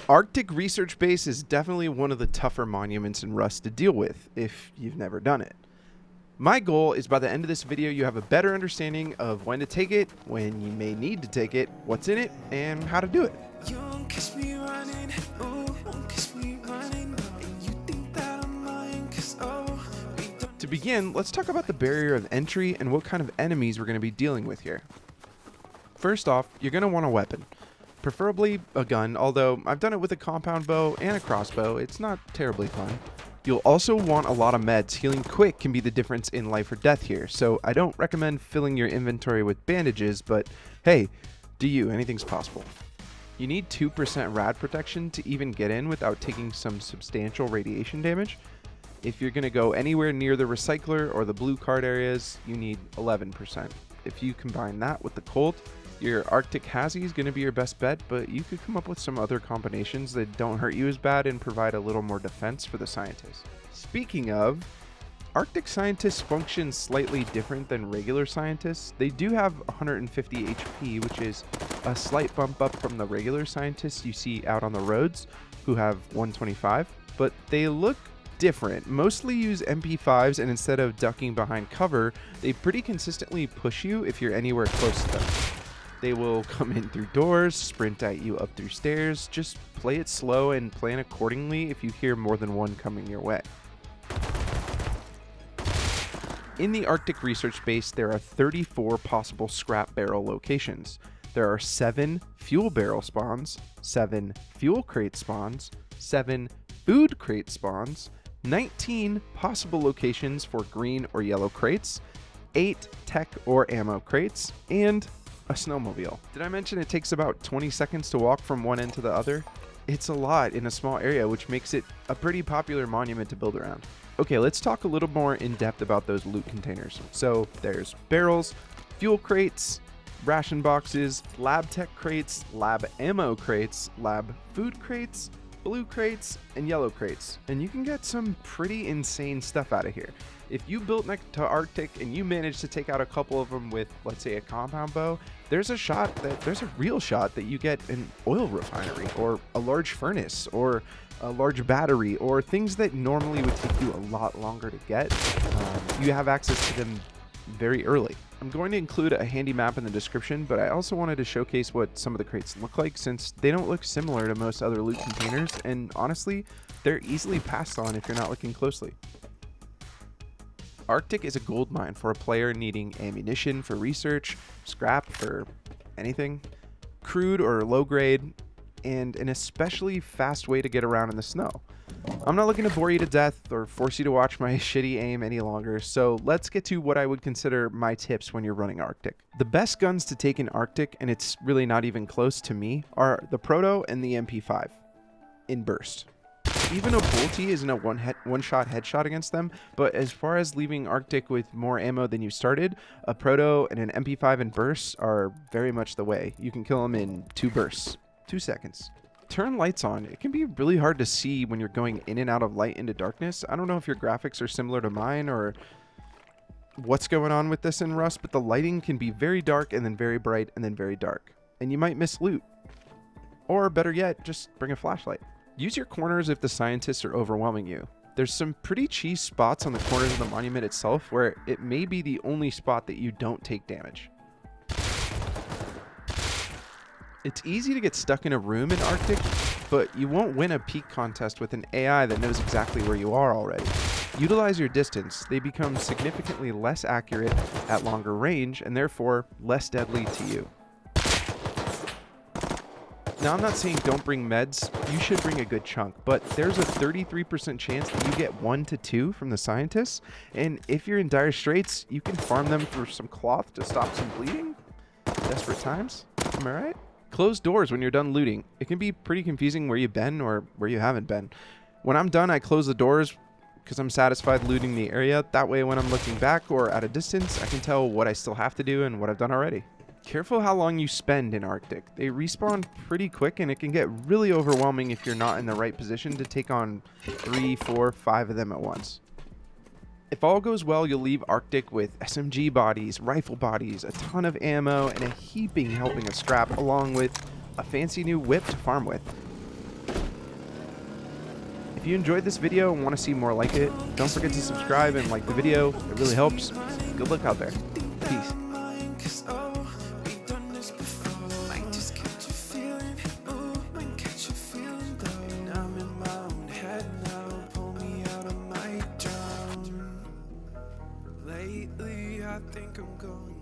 Arctic Research Base is definitely one of the tougher monuments in Rust to deal with if you've never done it. My goal is by the end of this video you have a better understanding of when to take it, when you may need to take it, what's in it, and how to do it. You won't catch me running, ooh, won't catch me running, and you think that I'm lying, 'cause we don't. To begin, let's talk about the barrier of entry and what kind of enemies we're going to be dealing with here. First off, you're going to want a weapon. Preferably a gun, although I've done it with a compound bow and a crossbow. It's not terribly fun. You'll also want a lot of meds. Healing quick can be the difference in life or death here, so I don't recommend filling your inventory with bandages, but hey, do you, anything's possible. You need 2% rad protection to even get in without taking some substantial radiation damage. If you're going to go anywhere near the recycler or the blue card areas, you need 11%. If you combine that with the Colt, your Arctic Hazy is going to be your best bet, but you could come up with some other combinations that don't hurt you as bad and provide a little more defense for the scientists. Speaking of, Arctic scientists function slightly different than regular scientists. They do have 150 HP, which is a slight bump up from the regular scientists you see out on the roads, who have 125, but they look different. Mostly use MP5s, and instead of ducking behind cover, they pretty consistently push you if you're anywhere close to them. They will come in through doors, sprint at you up through stairs. Just play it slow and plan accordingly if you hear more than one coming your way. In the Arctic Research Base, there are 34 possible scrap barrel locations. There are 7 fuel barrel spawns, 7 fuel crate spawns, 7 food crate spawns, 19 possible locations for green or yellow crates, 8 tech or ammo crates, and a snowmobile. Did I mention it takes about 20 seconds to walk from one end to the other? It's a lot in a small area, which makes it a pretty popular monument to build around. Okay, let's talk a little more in depth about those loot containers. So there's barrels, fuel crates, ration boxes, lab tech crates, lab ammo crates, lab food crates, blue crates, and yellow crates. And you can get some pretty insane stuff out of here. If you built next to Arctic and you manage to take out a couple of them with, let's say, a compound bow, there's a real shot that you get an oil refinery or a large furnace or a large battery or things that normally would take you a lot longer to get. You have access to them very early. I'm going to include a handy map in the description, but I also wanted to showcase what some of the crates look like since they don't look similar to most other loot containers, and honestly, they're easily passed on if you're not looking closely. Arctic is a gold mine for a player needing ammunition for research, scrap for anything, crude or low grade, and an especially fast way to get around in the snow. I'm not looking to bore you to death or force you to watch my shitty aim any longer, so let's get to what I would consider my tips when you're running Arctic. The best guns to take in Arctic, and it's really not even close to me, are the Proto and the MP5 in burst. Even a Bolty isn't a one-shot headshot against them, but as far as leaving Arctic with more ammo than you started, a Proto and an MP5 in bursts are very much the way. You can kill them in 2 bursts, 2 seconds. Turn lights on. It can be really hard to see when you're going in and out of light into darkness. I don't know if your graphics are similar to mine or what's going on with this in Rust, but the lighting can be very dark and then very bright and then very dark. And you might miss loot. Or better yet, just bring a flashlight. Use your corners if the scientists are overwhelming you. There's some pretty cheese spots on the corners of the monument itself where it may be the only spot that you don't take damage. It's easy to get stuck in a room in Arctic, but you won't win a peek contest with an AI that knows exactly where you are already. Utilize your distance. They become significantly less accurate at longer range and therefore less deadly to you. Now, I'm not saying don't bring meds. You should bring a good chunk, but there's a 33% chance that you get 1 to 2 from the scientists, and if you're in dire straits, you can farm them for some cloth to stop some bleeding. Desperate times, am I right? Close doors when you're done looting. It can be pretty confusing where you've been or where you haven't been. When I'm done, I close the doors because I'm satisfied looting the area. That way, when I'm looking back or at a distance, I can tell what I still have to do and what I've done already. Careful how long you spend in Arctic. They respawn pretty quick, and it can get really overwhelming if you're not in the right position to take on 3, 4, 5 of them at once. If all goes well, you'll leave Arctic with SMG bodies, rifle bodies, a ton of ammo, and a heaping helping of scrap, along with a fancy new whip to farm with. If you enjoyed this video and want to see more like it, don't forget to subscribe and like the video. It really helps. Good luck out there. Peace. Mine, 'cause, oh, we done this before. Might just catch a feeling, ooh, might catch a feeling though. And I'm in my own head now, pull me out of my drown. Lately I think I'm going